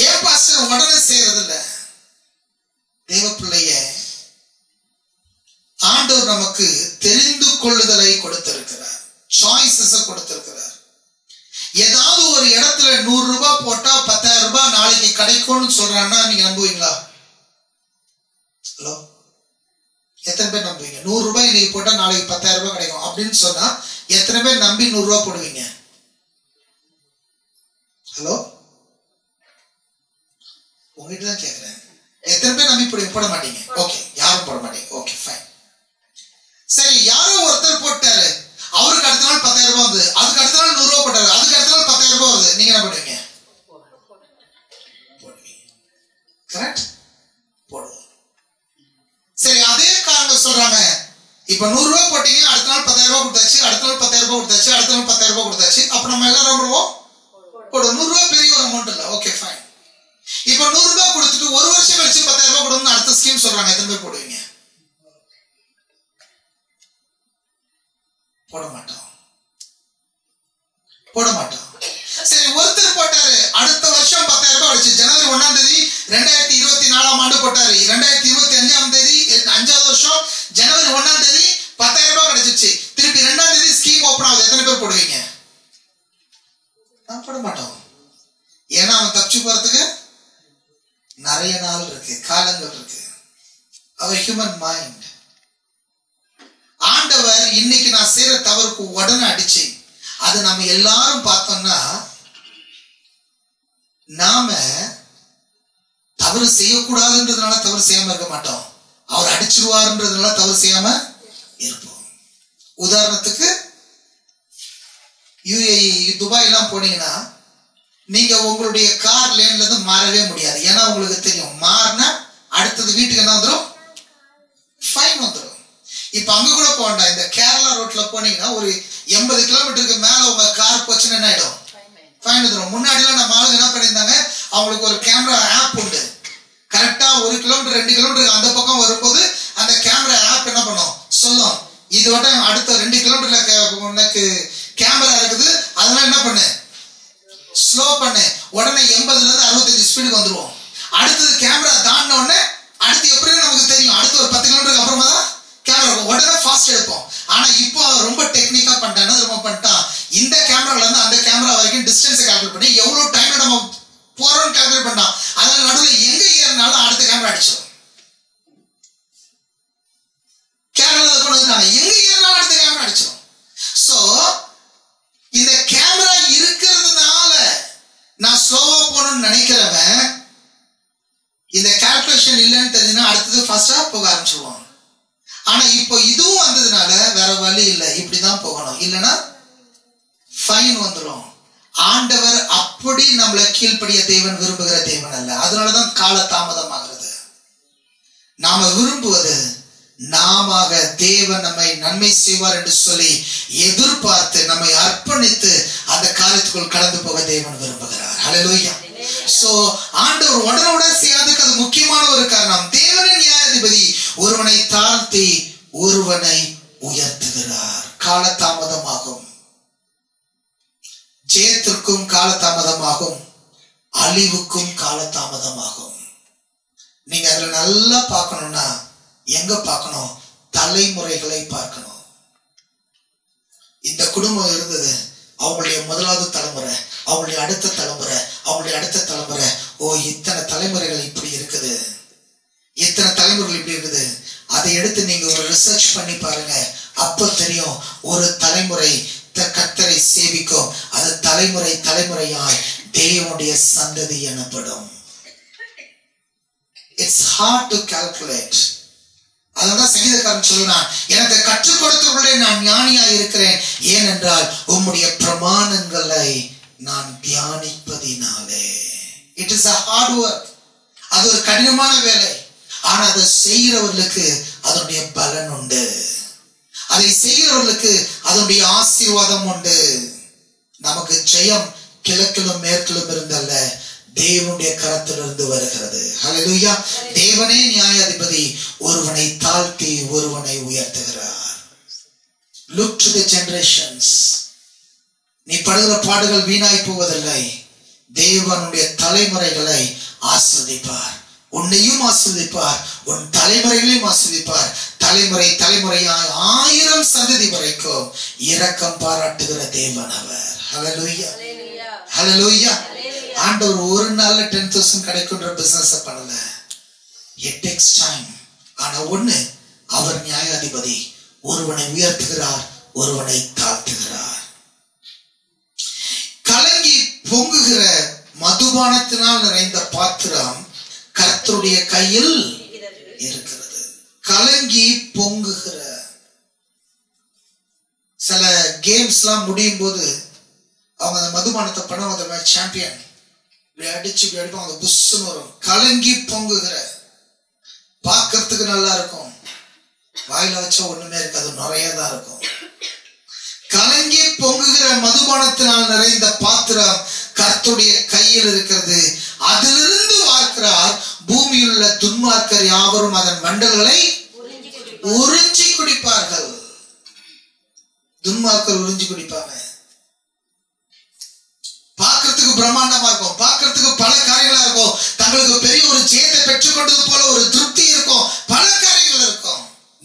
ஏன் பாஸ்டர் உடனே செய்யறது இல்லை? தேவ பிள்ளைய ஆண்டவர் நமக்கு தெரிந்து கொள்ளுதலை கொடுத்திருக்கிறார், சாய்ஸஸ் கொடுத்திருக்கிறார். ஏதாவது ஒரு இடத்துல 100 ரூபாய் போட்டா 10,000 ரூபாய் நாளைக்கு கிடைக்கும்னு சொல்றான்னா நீங்க நம்புவீங்களா? ஹலோ, எத்தனை பேர் நம்புவீங்க? 100 ரூபாய் இன்னைக்கு போட்டா நாளைக்கு 10,000 ரூபாய் கிடைக்கும் அப்படின்னு சொன்னா எத்தனை பேர் நம்பி 100 ரூபாய் போடுவீங்க? ஹலோ, உங்ககிட்ட தான் கேட்கிறேன். எத்தனை பேர் நம்பி போட மாட்டீங்க? ஓகே, யாரும் போட மாட்டீங்க. Okay, fine. சரி, யாரோ ஒருத்தர் போட்டாரு, அவருக்கு அடுத்த நாள் 10,000 ரூபாய் வந்து, அதுக்கு அடுத்த நாள் 100 ரூபாய் போட்டாரு, அதுக்கு அடுத்த நாள் 10,000 ரூபாய் வருது. நீங்க என்ன பண்ணுவீங்க? போடுவீங்க. கரெக்ட், போடுவோம். சரி, அதே காரணம் சொல்றாங்க. இப்ப 100 ரூபாய் போட்டீங்க, அடுத்த நாள் 10,000 ரூபாய் கொடுத்தாச்சு, அடுத்த நாள் 10,000 ரூபாய் கொடுத்தாச்சு, அடுத்த நாள் 10,000 ரூபாய் கொடுத்தாச்சு. அப்ப நம்ம எல்லாரும் போடுவோம். போடுவோம். 100 ரூபாய் பெரிய ஒரு அமௌண்ட் இல்ல. Okay, fine. இப்ப 100 ரூபாய் கொடுத்துட்டு ஒரு வருஷம் கழிச்சு 10,000 ரூபாய் கொடுக்கணும்னு அடுத்த ஸ்கீம் சொல்றாங்க. எத்தனை பேர் போடுவீங்க? போட மாட்டோம், போட மாட்டோம். சரி, ஒருத்தர் போட்டாரு, அடுத்த வருஷம் 10,000 ரூபாய் கிடைச்சு. ஜனவரி 1ஆம் தேதி 2024ஆம் ஆண்டு போட்டாரு. 2025ஆம் தேதி 5வது வருஷம் ஜனவரி 1ஆம் தேதி 10,000 ரூபாய் கிடைச்சிச்சு. திருப்பி 2ஆம் தேதி ஸ்கீம் ஓபன் ஆகுது. எத்தனை பேர் போடுவீங்க? நான் போட மாட்டோம். ஏன்னா அவன் தப்பிச்சு போறதுக்கு நிறைய நாள் இருக்கு, காலங்கள் இருக்கு. அவர் ஹியூமன் மைண்ட். ஆண்டவர் இன்னைக்கு நான் செய்யற தவறுக்கு உடனே அடிச்சு அது நம்ம எல்லாரும் பார்த்தோம்னா நாம தவறு செய்யக்கூடாதுன்றதுனால தவறு செய்யாம இருக்க மாட்டோம், அவர் அடிச்சிருவாருன்றதுனால தவறு செய்யாம இருப்போம். உதாரணத்துக்கு UAE துபாய் எல்லாம் போனீங்கன்னா நீங்க உங்களுடைய கார் லேன்ல இருந்து மாறவே முடியாது. ஏன்னா உங்களுக்கு தெரியும், மாறினா அடுத்தது வீட்டுக்கு என்ன வந்துடும், ஃபைன் வந்துடும். இப்ப அங்க கூட போண்டா, இந்த கேரளா ரோட்ல போனீங்கன்னா ஒரு 80 கிலோமீட்டருக்கு மேல உங்க கார் போச்சுன்னா என்ன ஆயிடும், ஃபைன் வந்துடும். முன்னாடிலாம் நம்ம ஆளுங்க என்ன பண்ணியிருந்தாங்க, அவங்களுக்கு ஒரு கேமரா ஆப் உண்டு. கரெக்டா 1 கிலோமீட்டர் 2 கிலோமீட்டருக்கு அந்த பக்கம் வரும்போது அந்த கேமரா ஆப் என்ன பண்ணும், சொல்லும் இதோட அடுத்த 2 கிலோமீட்டர்ல உனக்கு கேமரா இருக்குது, அதெல்லாம் என்ன பண்ணு, ஸ்லோ பண்ணு. உடனே 80ல இருந்து 65 ஸ்பீடுக்கு வந்துருவோம். அடுத்தது கேமரா தாண்டின உடனே அடுத்து எப்படின்னு நமக்கு தெரியும், அடுத்து ஒரு 10 கிலோமீட்டருக்கு அப்புறமா தான் கேமரா உடனே ஃபாஸ்ட் எடுப்போம். ஆனா இப்போ ரொம்ப டெக்னிக்கா பண்ணிட்டான், ரொம்ப பண்ணிட்டான். இந்த கேமரால இருந்து அந்த கேமரா வரைக்கும் டிஸ்டன்ஸ் கால்குலேட் பண்ணி எவ்வளவு டைம் நம்ம போறோம்னு கால்குலேட் பண்ணான். அதனால நடுவில் எங்க ஏறினாலும் அடுத்த கேமரா அடிச்சிடும். கேரளால கொண்டு வந்துட்டாங்க, எங்க ஏறினாலும் அடுத்த கேமரா அடிச்சிடும். சோ இந்த கேமரா இருக்கிறதுனால நான் ஸ்லோவா போகணும்னு நினைக்கிறவன் இந்த கால்குலேஷன் இல்லைன்னு தெரிஞ்சுன்னா அடுத்தது ஃபாஸ்டா போக ஆரம்பிச்சிருவான். ஆனா இப்போ இதுவும் வந்ததுனால வேற வழி இல்லை, இப்படிதான் போகணும், இல்லைன்னா ஃபைன் வந்துடும். ஆண்டவர் அப்படி நம்மளை கீழ்ப்படிய தேவன் விரும்புகிற தேவன் அல்ல. அதனாலதான் கால தாமதமாகிறது. நாம விரும்புவது நாம தேவன் நம்மை நன்மை செய்வார் என்று சொல்லி எதிர்பார்த்து நம்மை அர்ப்பணித்து அந்த காரியத்துக்குள் கடந்து போக தேவன் விரும்புகிறார். ஹல்லேலூயா. சோ ஆண்டவர் உடனுடன் செய்யாததுக்கு அது முக்கியமான ஒரு காரணம். தேவனின் நியாயாதிபதி ஒருவனை தாழ்த்தி ஒருவனை உயர்த்துகிறார். காலதாமதமாகும், ஜெயத்திற்கும் காலதாமதமாகும், அழிவுக்கும் காலதாமதமாகும். நீங்க அதுல நல்லா பார்க்கணும்னா எங்க பார்க்கணும், தலைமுறைகளை பார்க்கணும். இந்த குடும்பம் இருந்தது, அவங்களுடைய முதலாவது தலைமுறை, அவங்களுடைய அடுத்த தலைமுறை, அவங்களுடைய அடுத்த தலைமுறை. ஓ, இத்தனை தலைமுறைகள் இப்படி இருக்குது, இத்தனை தலைமுறைகள் இப்படி இருக்குது. அதை எடுத்து நீங்க ஒரு ரிசர்ச் பண்ணி பாருங்க. அப்ப தெரியும், ஒரு தலைமுறை கர்த்தரை சேவிக்கும், அது தலைமுறை தலைமுறையாய் தேவனுடைய சந்ததி எனப்படும். It's hard to calculate. அதனால சங்கீதக்காரன் சொல்லுறான், எனக்கு கற்றுக் கொடுத்தவர்களே நான் ஞானியா இருக்கிறேன், ஏனென்றால் உம்முடைய பிரமாணங்களை நான் தியானிப்பதினாலே. It is a hard work. அது ஒரு கடினமான வேலை. ஆனா அதை செய்கிறவர்களுக்கு அதனுடைய பலன் உண்டு, அதை செய்கிறவர்களுக்கு அதனுடைய ஆசீர்வாதம் உண்டு. நமக்கு ஜெயம் கிழக்கிலும் மேற்கிலும் இருந்தல்ல, தேவனுடைய கரத்திலிருந்து வருகிறது. ஹல்லேலூயா. தேவனே நியாயாதிபதி, ஒருவனை தாழ்த்தி ஒருவனை உயர்த்துகிறார். Look to the generations. நீ படுகிற பாடுகள் வீணாய் போவதில்லை. தேவனுடைய தலைமுறைகளை ஆசீர்வதிப்பார், உன்னையும் ஆசீர்வதிப்பார், உன் தலைமுறைகளையும் ஆசீர்வதிப்பார். தலைமுறை தலைமுறையாய் 1000 சந்ததி வரைக்கும் இரக்கம் பாராட்டுகிற தேவன் அவர். ஹல்லேலூயா, ஹல்லேலூயா. ஆண்டவர் ஒரு நாள்ல 10,000 கிடைக்குன்ற பிசினஸ் பண்ணல. It takes time. ஆனா ஒண்ணு, அவர் நியாயாதிபதி, ஒருவனை உயர்த்துகிறார், ஒருவனை தாழ்த்துகிறார். கலங்கி பொங்குகிற மதுபானத்தினால் நிறைந்த பாத்திரம் கர்த்தருடைய கையில் இருக்கிறது. கலங்கி பொங்குகிற சில கேம்ஸ் எல்லாம் முடியும் போது அவங்க அந்த மதுபானத்தை பண்ண சாம்பியன் இப்படி அடிச்சு இப்படி அடிப்பாங்க, அந்த புஷ்ன்னு வரும். கலங்கி பொங்குகிற, பார்க்கறதுக்கு நல்லா இருக்கும், வாயில வச்சா ஒண்ணுமே இருக்காது, நிறையதான் இருக்கும். கலங்கி பொங்குகிற மதுபானத்தினால் நிறைந்த பாத்திரம் கர்த்தருடைய கையில் இருக்கிறது. அதிலிருந்து பார்க்கிறார், பூமியில் உள்ள துன்மார்க்கர் யாவரும் அதன் மண்டல்களை உறிஞ்சி குடிப்பார்கள். துன்மார்க்கர் உறிஞ்சி குடிப்பாங்க. பார்க்கறதுக்கு பிரம்மாண்டமா இருக்கும், பார்க்கறதுக்கு பல காரியங்களா இருக்கும், தங்களுக்கு பெரிய ஒரு ஜெயத்தை பெற்றுக்கொண்டது போல ஒரு திருப்தி இருக்கும், பல காரியங்கள் இருக்கும்.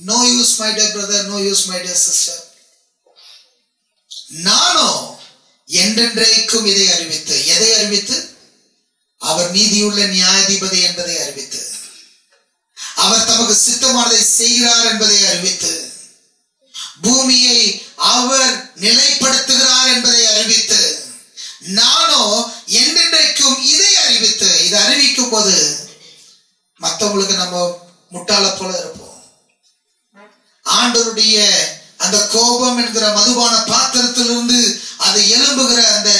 No use my dear brother, no use my dear sister. நானோ என்றென்றைக்கும் இதை அறிவித்து, எதை அறிவித்து? அவர் நீதியுள்ள நியாயாதிபதி என்பதை அறிவித்து, அவர் தமக்கு சித்தமானதை செய்கிறார் என்பதை அறிவித்து, பூமியை அவர் நிலைப்படுத்துகிறார் என்பதை அறிவித்து, நானோ என்றென்றைக்கும் இதை அறிவித்து. இதை அறிவிக்கும் போது மற்றவங்களுக்கு நம்ம முட்டாள போல இருப்போம். ஆண்டவருடைய அந்த கோபம் என்கிற மதுபான பாத்திரத்திலிருந்து அது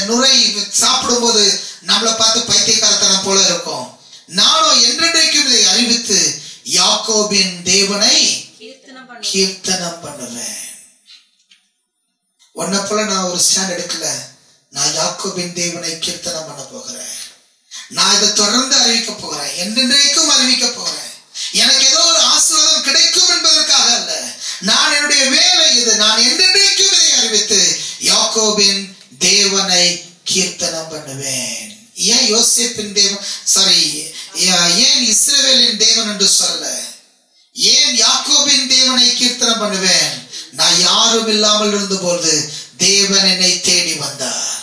நுரை சாப்பிடும்போது நம்மளை பார்த்து பைத்தியக்காரத்தனம் போல இருக்கும். நானோ என்றென்றைக்கும் இதை அறிவித்து யாக்கோபின் தேவனை கீர்த்தனம் பண்ணுவேன். உன்னை போல நான் ஒரு ஸ்டாண்ட் எடுக்கல. நான் யாக்கோபின் தேவனை கீர்த்தனம் பண்ண போகிறேன். நான் இதை தொடர்ந்து அறிவிக்க போகிறேன், என்றென்றைக்கும் அறிவிக்க போகிறேன். எனக்கு ஏதோ ஒரு ஆசீர்வாதம் கிடைக்கும் என்பதற்காக அல்ல. நான் என்னுடைய வேலை இது. நான் என்றென்றைக்கும் இதை அறிவித்து யாக்கோபின் தேவனை கீர்த்தனம் பண்ணுவேன். ஏன் யோசேப்பின் தேவன் ஏன் இஸ்ரவேலின் தேவன் என்று சொல்ல? ஏன் யாக்கோபின் தேவனை கீர்த்தனம் பண்ணுவேன்? நான் யாரும் இல்லாமல் இருந்தபோது தேவன் என்னை தேடி வந்தார்.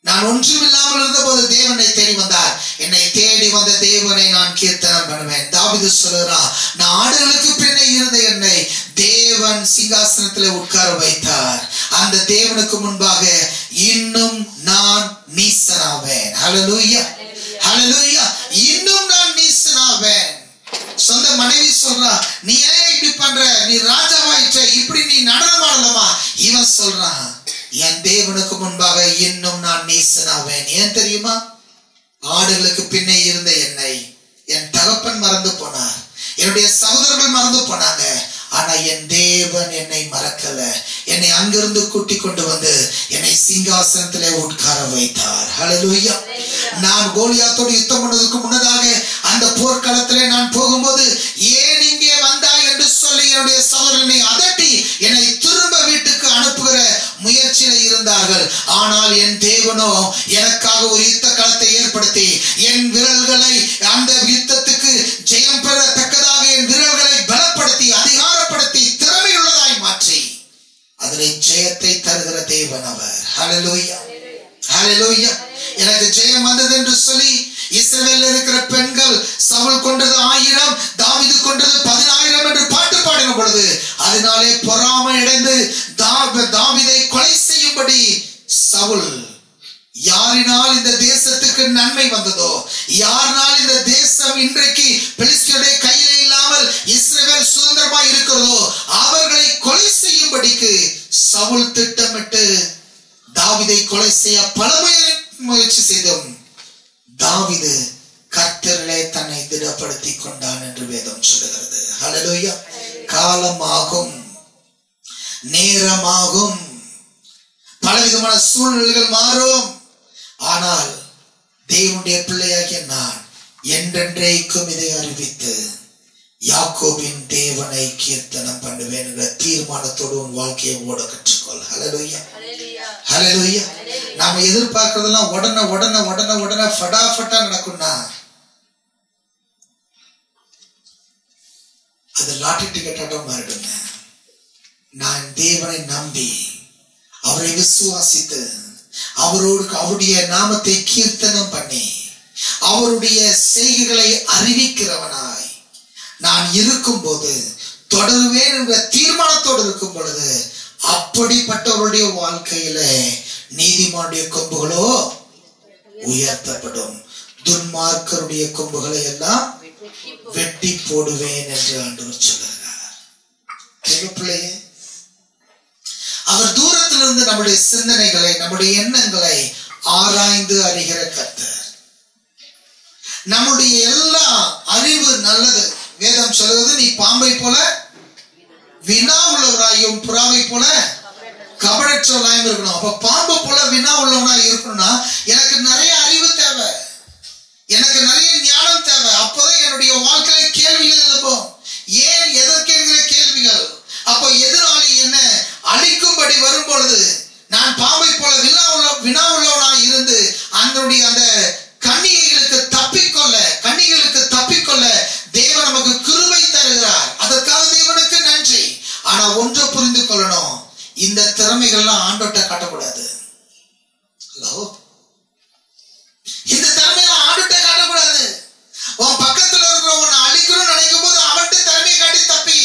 நான் ஒன்றும் இல்லாமல் இருந்தபோது தேவனை தேடி வந்தார். என்னை தேடி வந்த தேவனை நான் கீர்த்தனம் பண்ணுவேன். தாவீது சொல்கிறார், நான் ஆடுகளுக்கு பின்னே இருந்த என்னை தேவன் சிங்காசனத்தில் உட்கார வைத்தார். அந்த தேவனுக்கு முன்பாக இன்னும் நான் நீசனாவேன். ஹல்லேலூயா, ஹல்லேலூயா. இன்னும் நான் நீசனாவேன். சொந்த மனைவி சொல்றா, நீ ஏன் இப்படி பண்ற? நீ ராஜாவாயிட்ட, இப்படி நீ நடனம் ஆடலாமா? இவன் சொல்றான், என் தேவனுக்கு முன்பாக இன்னும் நான் நீசனாவேன். ஏன் தெரியுமா? ஆடுகளுக்கு பின்னே இருந்த என்னை என் தகப்பன் மறந்து போனார், என்னுடைய சகோதரர்கள் மறந்து போனாங்க. ஆனா என் தேவன் என்னை மறக்கல. என்னை அங்கிருந்து கூட்டி கொண்டு வந்து என்னை சிங்காசனத்திலே உட்கார வைத்தார். ஹல்லேலூயா. நான் கோலியாத்தோடு யுத்தம் பண்ணதுக்கு முன்னதாக அந்த போர்க்களத்திலே நான் போகும்போது, ஏன் இங்கே வந்தாய் என்று சொல்லி என்னுடைய சகோதரனை அதட்டி என்னை திரும்ப வீட்டுக்கு அனுப்புகிற முயற்சியில இருந்தார்கள். ஆனால் என் தேவனோ எனக்காக ஒரு யுத்த களத்தை ஏற்படுத்தி என் விரல்களை அந்த யுத்தத்துக்கு ஜெயம் பெறத்தக்கதாக என் விரல்களை பலப்படுத்தி அதிகாரப்படுத்தி திறமையுள்ளதாய் மாற்றி அதிலே ஜெயத்தை தருகிற தேவன் அவர். ஹல்லேலூயா, ஹல்லேலூயா. எனக்கு ஜெயம் வந்தது என்று சொல்லி இஸ்ரவேலில் இருக்கிற பெண்கள் சவுல் கொண்டது 1000, தாவீது கொண்டது 10000 என்று பாட்டு பாடின பொழுது அதனாலே பொறாமை அடைந்து தாவீதை கொலை செய்யும்படி சவுல், யாரினால் இந்த தேசத்துக்கு நன்மை வந்ததோ, யாரினால் இந்த தேசம் இன்றைக்கு பெலிஸ்தருடைய கையில இல்லாமல் இஸ்ரவேல் சுதந்திரமாய் இருக்கிறதோ அவர்களை கொலை செய்யும்படிக்கு சவுல் திட்டமிட்டு தாவீதை கொலை செய்ய பல முயற்சி செய்தோம். தாவீது கர்த்தரிலே தன்னை திடப்படுத்தி கொண்டான் என்று வேதம் சொல்லுகிறது. ஹல்லேலூயா. காலமாகும், நேரமாகும், பலவிதமான சூழ்நிலைகள் மாறும். ஆனால் தேவனுடைய பிள்ளையாகிய நான் என்றென்றைக்கும் இதை அறிவித்து யாக்கோபின் தேவனை கீர்த்தனம் பண்ணுவேன் என்ற தீர்மானத்தோடு உன் வாழ்க்கையை ஓட கற்றுக்கொள். ஹல்லேலூயா, ஹல்லேலூயா. நாம எதிர்பார்க்கிறதெல்லாம் உடனே உடனே உடனே உடனே ஃபடாஃபட்டா நடக்கும்னா அது லாட்டரி டிக்கெட்டாக மாறிடுங்க. நான் தேவனை நம்பி அவரை விசுவாசித்து அவருடைய நாமத்தை கீர்த்தனம் பண்ணி அவருடைய செய்கைகளை அறிவிக்கிறவனாய் நான் இருக்கும் போது, தொடருவேன் என்ற தீர்மானத்தோடு இருக்கும் பொழுது, அப்படிப்பட்டவருடைய வாழ்க்கையில நீதிமானுடைய கொம்புகளோ உயர்த்தப்படும், துன்மார்க்கருடைய கொம்புகளை எல்லாம் வெட்டி போடுவேன் என்று ஆண்டவர் சொல்லுகிறார். பிள்ளையே, அவர் தூரத்திலிருந்து நம்முடைய சிந்தனைகளை, நம்முடைய எண்ணங்களை ஆராய்ந்து அறிகிற கர்த்தர். நம்முடைய எல்லா அறிவு நல்லது. வேதம் சொல்லுவது, நீ பாம்பை போல வினா உள்ளவராயும் புறாவை போல கபடற்றவராயும் இருக்கணும். அப்ப பாம்பு போல வினா உள்ளவனா இருக்கணும்னா எனக்கு நிறைய அறிவு தேவை, எனக்கு நிறைய ஞானம் தேவை. அப்போதான் என்னுடைய வாழ்க்கையில கேள்விகள் எழுப்போம். ஏன், எதற்கென்கிற கேள்விகள். அப்போ எதிராளி என்ன அழிக்கும்படி வரும் பொழுது நான் பாம்பை போல வினா உள்ளவனா இருந்து அதனுடைய அந்த கன்னிகைகளுக்கு தப்பிக்கொள்ள தேவன் நமக்கு கிருபை தருகிறார். அதற்காக தேவனுக்கு நன்றி. ஆனா ஒன்றை புரிந்து கொள்ளணும், இந்த திறமைகள்லாம் ஆண்டோட்ட காட்டக்கூடாது. இந்த திறமையெல்லாம் ஆண்டோட்ட காட்டக்கூடாது. உன் பக்கத்துல இருக்கிற உன்னை அழிக்கணும்னு நினைக்கும் போது அவன்கிட்ட திறமையை காட்டி தப்பி,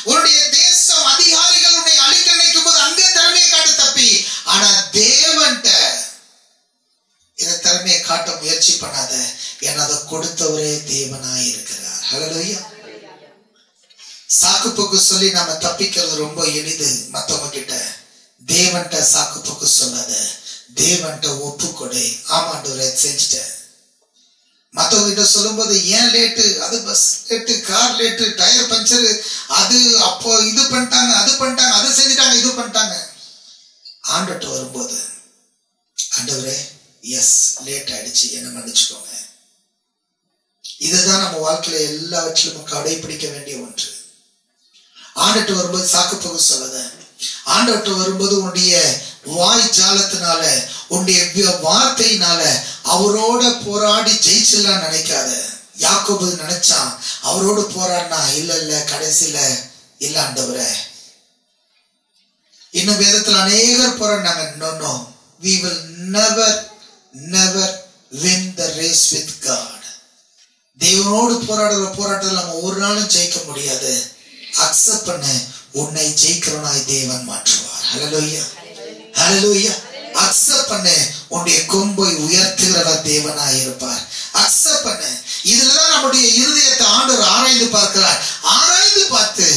உன்னுடைய தேசம் அதிகாரிகள் உன்னை அழிக்க நினைக்கும் போது அங்கே திறமையை காட்டி தப்பி. ஆனா தேவன்கிட்ட இந்த திறமையை காட்ட முயற்சி பண்ணாத. ஏன்னா அதை கொடுத்தவரே தேவனாய் இருக்கிறார். ஹல்லேலூயா. சாக்கு போக்கு சொல்லி நாம தப்பிக்கிறது ரொம்ப எளிது மத்தவங்க கிட்ட. தேவன்கிட்ட சாக்கு போக்கு சொல்லாத. தேவன்கிட்ட ஒப்புக்கொடு. ஆமாண்டவரே செஞ்சுட்டேன். மற்றவங்கிட்ட சொல்லும் போது ஏன் லேட்டு, அது bus late, car late, tyre puncture, அது அப்போ இது பண்ணிட்டாங்க, அது பண்ணிட்டாங்க, அது செஞ்சுட்டாங்க, இது பண்ணிட்டாங்க. ஆண்டவர்கிட்ட வரும்போது ஆண்டவரே எஸ் லேட் ஆயிடுச்சு, என்ன மன்னிச்சுக்கோங்க. இதுதான் நம்ம வாழ்க்கையில எல்லாவற்றிலும் கடைபிடிக்க வேண்டிய ஒன்று. ஆண்டவர்கிட்ட வரும்போது சாக்கு போக சொல்லாத. ஆண்டவர்கிட்ட வரும்போது உன்னுடைய வாய் ஜாலத்தினால, உன்னுடைய வார்த்தையினால அவரோட போராடி ஜெயிச்சிடலாம் நினைக்காத. யாக்கோபு நினைச்சான், அவரோடு போராடினா இல்ல கடைசியில இல்ல ஆண்டவரே. இன்னும் வேதத்தில் அநேகர் போராடினாங்க. No, we will never win the race with God. தேவனோடு போராடுற போராட்டத்தில் நம்ம ஒரு நாளும் ஜெயிக்க முடியாது. அக்செப்ட் பண்ண, உன்னை ஜெயிக்கிறவனாய் தேவன் மாற்றுவார். ஹல்லேலூயா, ஹல்லேலூயா. அக்செப்ட் பண்ண, உன்னுடைய கொம்பை உயர்த்துகிறவர் தேவனாய் இருப்பார். அக்செப்ட் பண்ண. இதுலதான் நம்முடைய இருதயத்தை ஆண்டவர் ஆராய்ந்து பார்க்கிறார். ஆராய்ந்து பார்த்து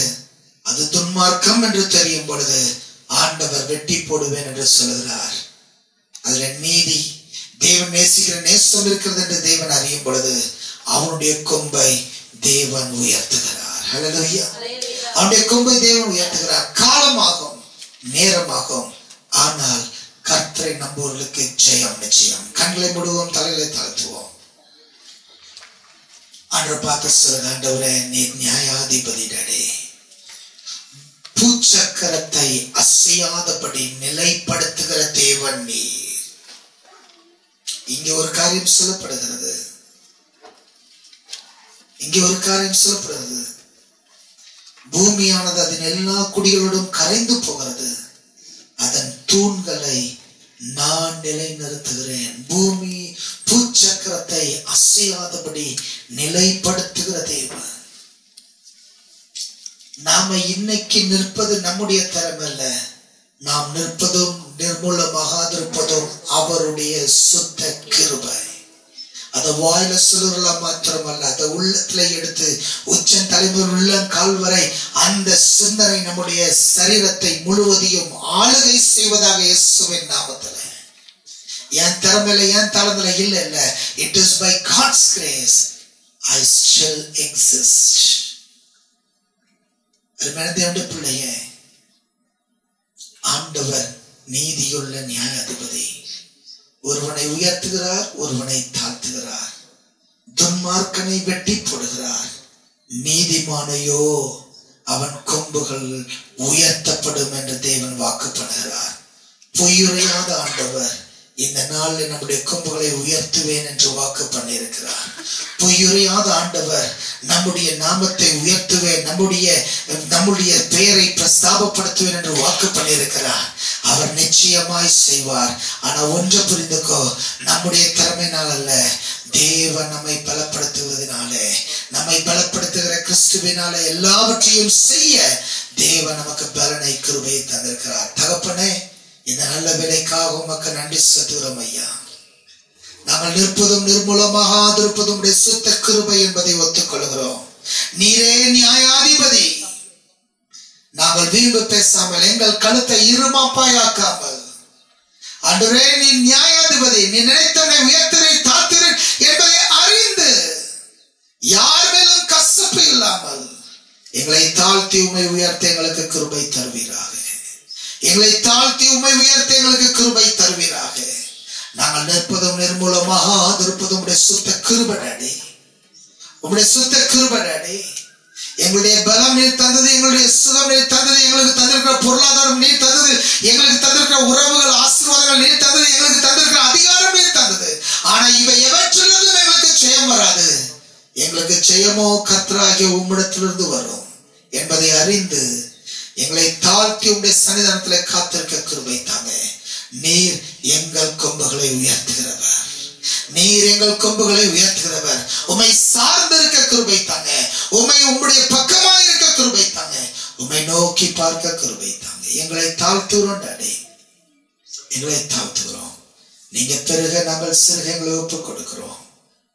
அது துன்மார்க்கம் என்று தெரியும் பொழுது ஆண்டவர் வெட்டி போடுவேன் என்று சொல்லுகிறார். அதுல நீதி, தேவன் நேசிக்கிற நேசம் இருக்கிறது என்று தேவன் அறியும் பொழுது அவனுடைய கொம்பை தேவன் உயர்த்துகிறார். ஹல்லேலூயா. அவனுடைய கொம்பை தேவன் உயர்த்துகிறார். காலமாகும், நேரமாகும், ஆனால் கர்த்தரை நம்புவர்களுக்கு ஜெயம் நிச்சயம். கண்களை மூடுவோம், தலைகளை தாழ்த்துவோம். ஆண்டவர் பார்த்து சொல்லுங்க, ஆண்டவரே நீர் நியாயாதிபதி டாடே. பூச்சக்கரத்தை அசையாதபடி நிலைப்படுத்துகிற தேவன் நீர். இங்கே ஒரு காரியம் சொல்லப்படுகிறது, இங்கே ஒரு காரியம் சொல்லப்படுகிறது. பூமியானது அதன் எல்லா குடிகளோடும் கரைந்து போகிறது, அதன் தூண்களை நான் நிலைநிறுத்துகிறேன். பூமி பூச்சக்கரத்தை அசையாதபடி நிலைப்படுத்துகிற தேவன். நாம இன்னைக்கு நிற்பது நம்முடைய திறமை அல்ல. நாம் நிற்பதும் நிர்மூலமாகாதிருப்பதும் அவருடைய சுத்த கிருபை. அத வாயில சொல்லுறலாம் மாத்திரமல்ல, அதை உள்ளத்துல எடுத்து உச்சன் தலைமுறை உள்ள கால் வரை அந்த சிந்தனை நம்முடைய சரீரத்தை முழுவதையும் ஆளுகை செய்வதாக இயேசுவின் நாமத்துல. என் திறமையில என் தளத்துல இல்ல, it is by God's grace I still exist. தேவனுடைய பிள்ளையே, ஆண்டவர் நீதியுள்ள நியாயாதிபதி. ஒருவனை உயர்த்துகிறார், ஒருவனை தாழ்த்துகிறார். துன்மார்க்கனை வெட்டி போடுகிறார், நீதிமானையோ அவன் கொம்புகள் உயர்த்தப்படும் என்று தேவன் வாக்கு பண்ணுகிறார். பொய்யுரையாத ஆண்டவர் இந்த நாளில் நம்முடைய கொம்புகளை உயர்த்துவேன் என்று வாக்கு பண்ணியிருக்கிறார். பொய்யுரையாத ஆண்டவர் நம்முடைய நாமத்தை உயர்த்துவேன், நம்முடைய பெயரை பிரஸ்தாபப்படுத்துவேன் என்று வாக்கு பண்ணியிருக்கிறார். அவர் நிச்சயமாய் செய்வார். ஆனா ஒன்று புரிந்துக்கோ, நம்முடைய திறமையினால் அல்ல, தேவன் நம்மை பலப்படுத்துவதனாலே, நம்மை பலப்படுத்துகிற கிறிஸ்துவினாலே எல்லாவற்றையும் செய்ய தேவன் நமக்கு பலனை கிருபையை தந்திருக்கிறார். தகப்பனே, இந்த நல்ல விலைக்காக உமக்கு நன்றி செலுத்துகிறோம் ஐயா. நாங்கள் நிற்பதும் நிர்மூலமாகாதிருப்பதும் உடைய சுத்த கிருபை என்பதை ஒத்துக்கொள்கிறோம். நீரே நியாயாதிபதி. நாங்கள் வீம்பு பேசாமல், எங்கள் கழுத்தை இருமாப்பாயாக்காமல், ஆண்டவரே நீ நியாயாதிபதி, நீ நினைத்தவனை உயர்த்துகிறேன் தாழ்த்துகிறேன் என்பதை அறிந்து யார் மேலும் கசப்பு இல்லாமல் எங்களை தாழ்த்தி உம்மை உயர்த்த எங்களுக்கு கிருபை தருவீராக. எங்களை தாழ்த்தி உம்மை உயர்த்த எங்களுக்கு கிருபை தருவீராக. நாங்கள் நிற்பதும் நிர்மூலமாகாதிருப்பதும் உடைய சுத்த கிருபை டாடி, உம்முடைய சுத்த கிருபை டாடி. எங்களுடைய பலம் நீர் தந்தது, எங்களுடைய சுகம் நீர் தந்தது, எங்களுக்கு தந்திருக்கிற பொருளாதாரம் நீர் தந்தது, எங்களுக்கு தந்திருக்கிற உறவுகள் ஆசீர்வாதங்கள் நீர் தந்தது, எங்களுக்கு தந்திருக்கிற அதிகாரம் நீர் தந்தது. ஆனா இவை எவற்றிலிருந்தும் எங்களுக்கு ஜெயம் வராது. எங்களுக்கு ஜெயமோ கர்த்தராகிய உம்மிடத்திலிருந்து வரும் என்பதை அறிந்து எங்களை தாழ்த்தி உடைய சன்னிதானத்திலே காத்திருக்க கிருபை தாங்க. நீர் எங்கள் கொம்புகளை உயர்த்துகிறவர், நீர் எங்கள் கொம்புகளை உயர்த்துகிறவர். உம்மை சார்ந்திருக்க கிருபை தாங்க, உம்மை உம்முடைய பக்கமாக இருக்க கிருபை தாங்க, உம்மை நோக்கி பார்க்க கிருபை தாங்க. எங்களை தாழ்த்துகிறோம் டாடி, எங்களை தாழ்த்துகிறோம். நீங்க பெருக நாங்கள் சிறுக எங்களை ஒப்புக் கொடுக்கிறோம்.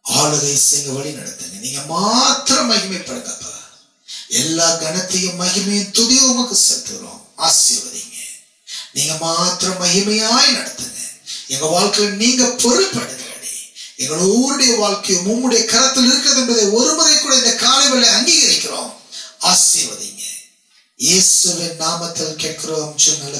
ஆளுகை செய்ய வழி நடத்துங்க. நீங்க மாத்திரம் மகிமைப்படுங்கப்பா. எல்லா கனத்தையும் மகிமையும் துதியும் உமக்கு செலுத்துகிறோம். ஆசீர்வதிங்க. நீங்க மாத்திரம் மகிமையாய் நடத்துங்க. எங்க வாழ்க்கையில நீங்க பொறுப்படுகிறடி. எங்களுடைய வாழ்க்கையும் உம்முடைய கரத்தில் இருக்கிறது என்பதை ஒருமுறை கூட இந்த காலைவேளை அங்கீகரிக்கிறோம். ஆசீர்வதிங்க. இயேசுவின் நாமத்தில் கேட்கிறோம் நல்ல